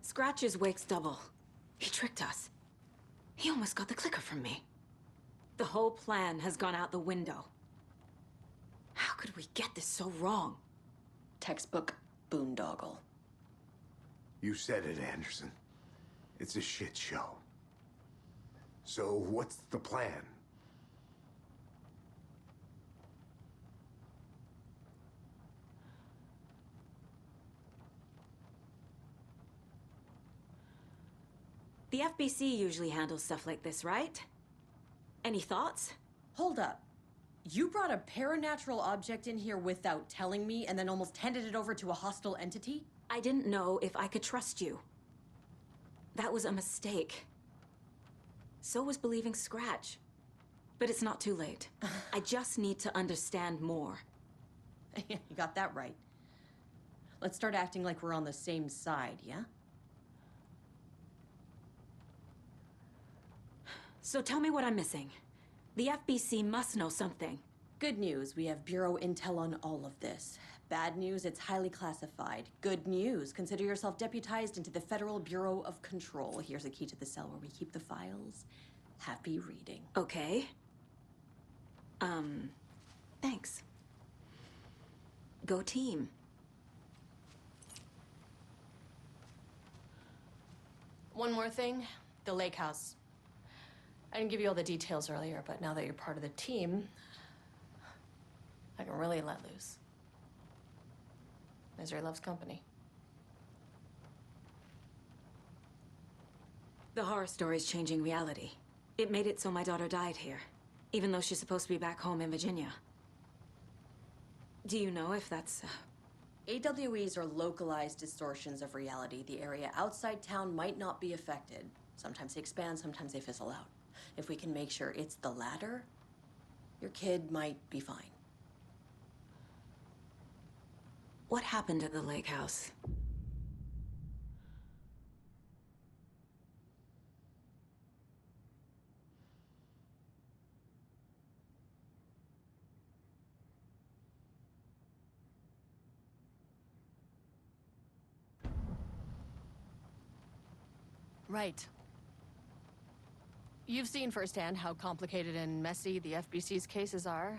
Scratch's wake's double. He tricked us. He almost got the clicker from me. The whole plan has gone out the window. How could we get this so wrong? Textbook boondoggle. You said it, Anderson. It's a shit show. So what's the plan? The FBC usually handles stuff like this, right? Any thoughts? Hold up. You brought a paranatural object in here without telling me and then almost handed it over to a hostile entity? I didn't know if I could trust you. That was a mistake. So was believing Scratch. But it's not too late. I just need to understand more. You got that right. Let's start acting like we're on the same side, yeah? So tell me what I'm missing. The FBC must know something. Good news, we have Bureau intel on all of this. Bad news, it's highly classified. Good news, consider yourself deputized into the Federal Bureau of Control. Here's a key to the cell where we keep the files. Happy reading. Okay. Thanks. Go team. One more thing, the lake house. I didn't give you all the details earlier, but now that you're part of the team, I can really let loose. Misery loves company. The horror story's changing reality. It made it so my daughter died here, even though she's supposed to be back home in Virginia. Do you know if that's... AWEs are localized distortions of reality. The area outside town might not be affected. Sometimes they expand, sometimes they fizzle out. If we can make sure it's the latter, your kid might be fine. What happened at the lake house? Right. You've seen firsthand how complicated and messy the FBC's cases are.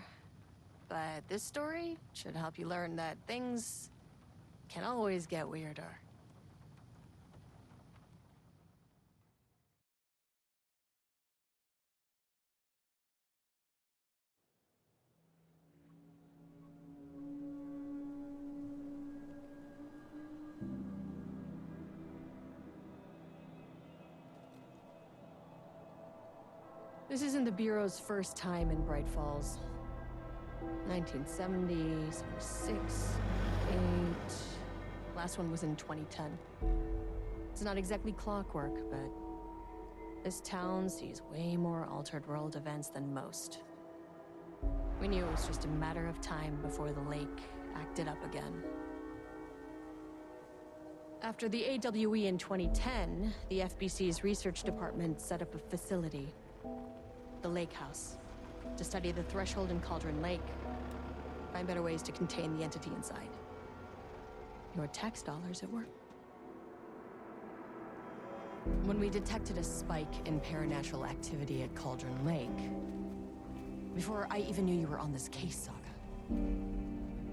But this story should help you learn that things can always get weirder. This isn't the Bureau's first time in Bright Falls. 1970, 76, 8... Last one was in 2010. It's not exactly clockwork, but this town sees way more altered world events than most. We knew it was just a matter of time before the lake acted up again. After the AWE in 2010, the FBC's research department set up a facility, the Lake House, to study the threshold in Cauldron Lake, find better ways to contain the entity inside. Your tax dollars at work. When we detected a spike in paranatural activity at Cauldron Lake, before I even knew you were on this case, Saga,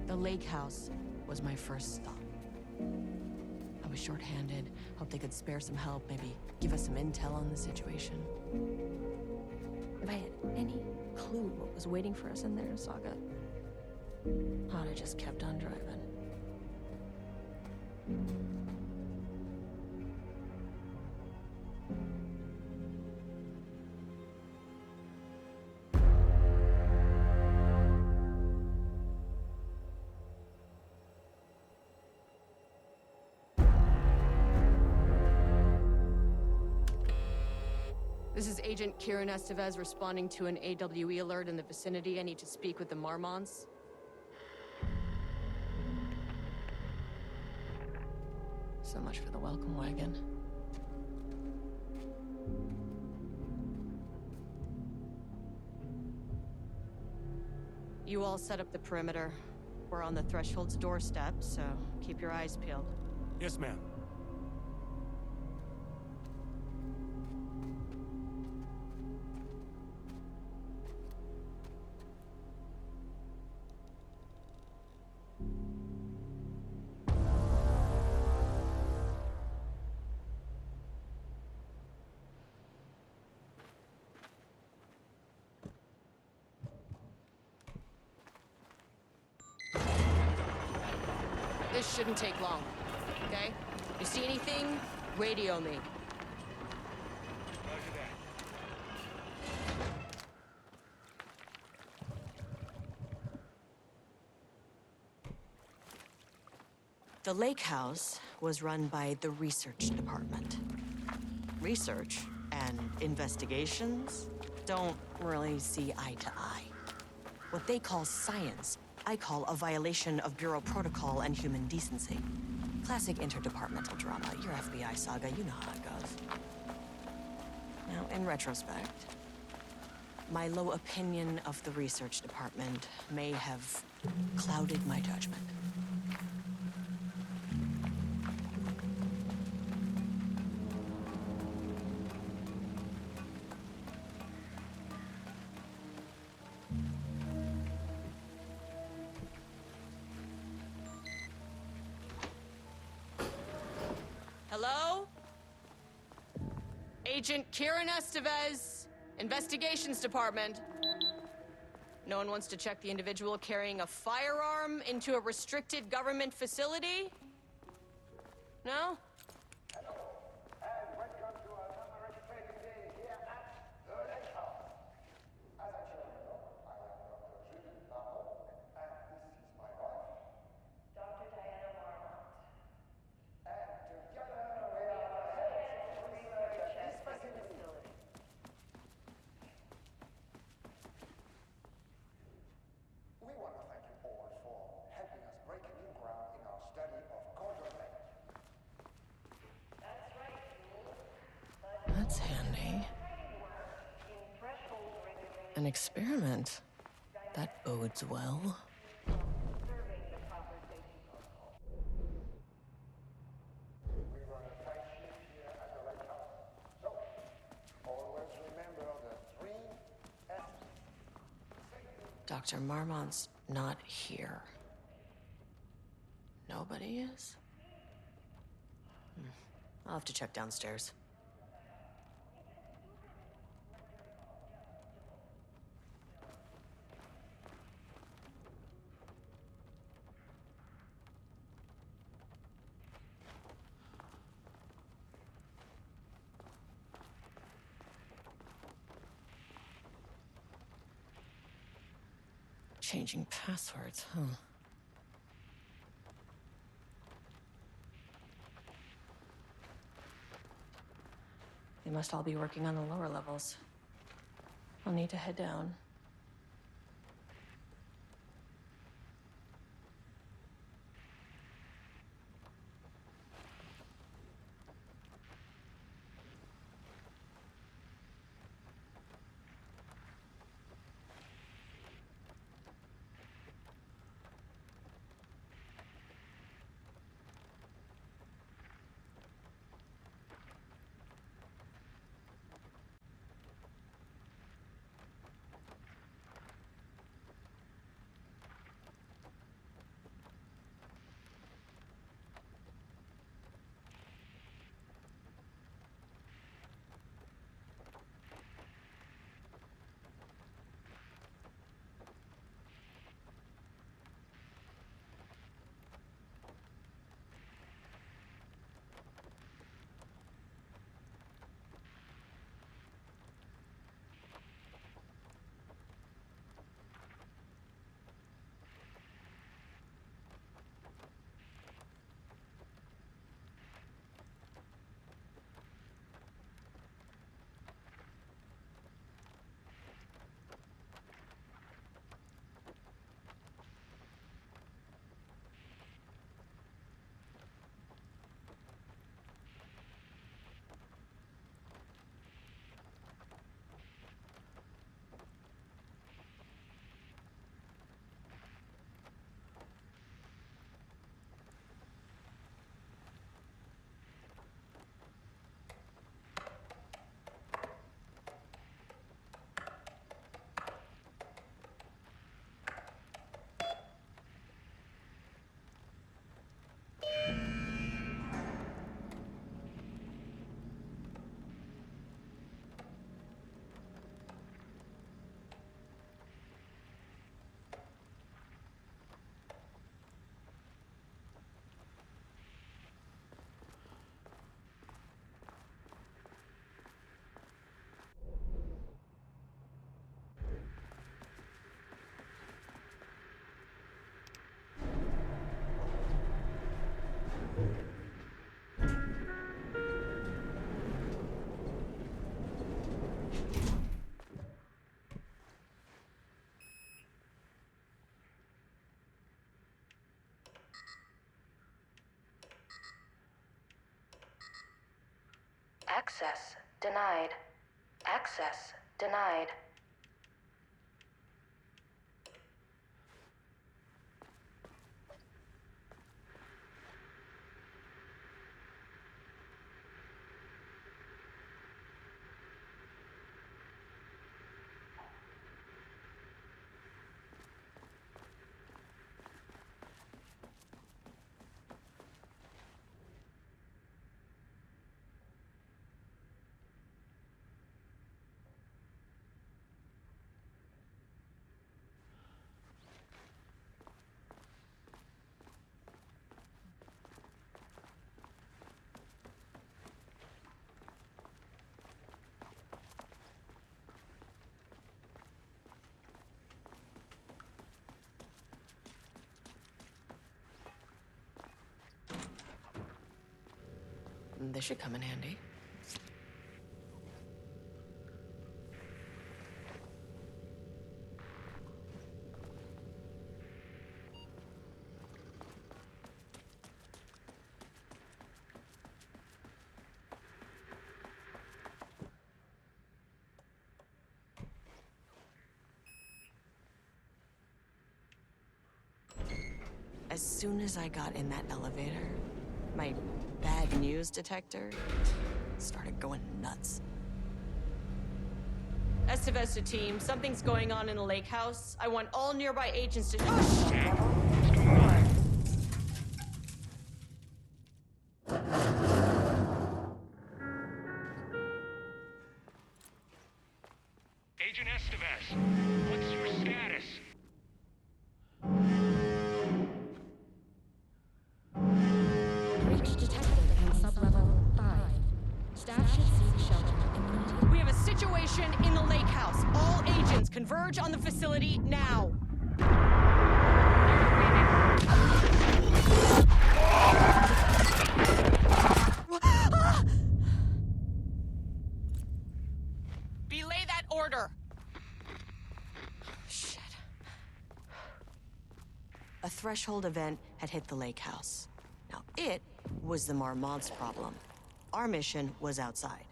the Lake House was my first stop. I was short-handed, hoped they could spare some help, maybe give us some intel on the situation. If I had any clue what was waiting for us in there, Saga, I'd have just kept on driving. This is Agent Kieran Estevez responding to an AWE alert in the vicinity. I need to speak with the Marmons. So much for the welcome wagon. You all set up the perimeter. We're on the Threshold's doorstep, so keep your eyes peeled. Yes, ma'am. This shouldn't take long, okay? You see anything, radio me. Roger that. The lake house was run by the research department. Research and investigations don't really see eye to eye. What they call science, I call a violation of Bureau protocol and human decency. Classic interdepartmental drama. Your FBI saga, you know how it goes. Now, in retrospect, my low opinion of the research department may have clouded my judgment. Hello? Agent Kieran Estevez, Investigations Department. No one wants to check the individual carrying a firearm into a restricted government facility? No? We want to thank you all for helping us break new ground in our study of Cauldron Lake. That's handy. An experiment. That bodes well. We run a tight ship here at the Lake House. So, always remember the 3 F's. Dr. Marmont's not here. Nobody is? I'll have to check downstairs. Changing passwords, huh? They must all be working on the lower levels. I'll need to head down. Access denied. Access denied. This should come in handy. As soon as I got in that elevator, my bad news detector started going nuts. Estevesta team, something's going on in the lake house. I want all nearby agents to... Oh, shit! Agent Estevez, what's your status? Breach detected in sublevel 5. Staff should seek shelter immediately. We have a situation in the lake house. All agents converge on the facility now. Belay that order. Shit. A threshold event had hit the lake house. Now, it was the Marmont's problem. Our mission was outside.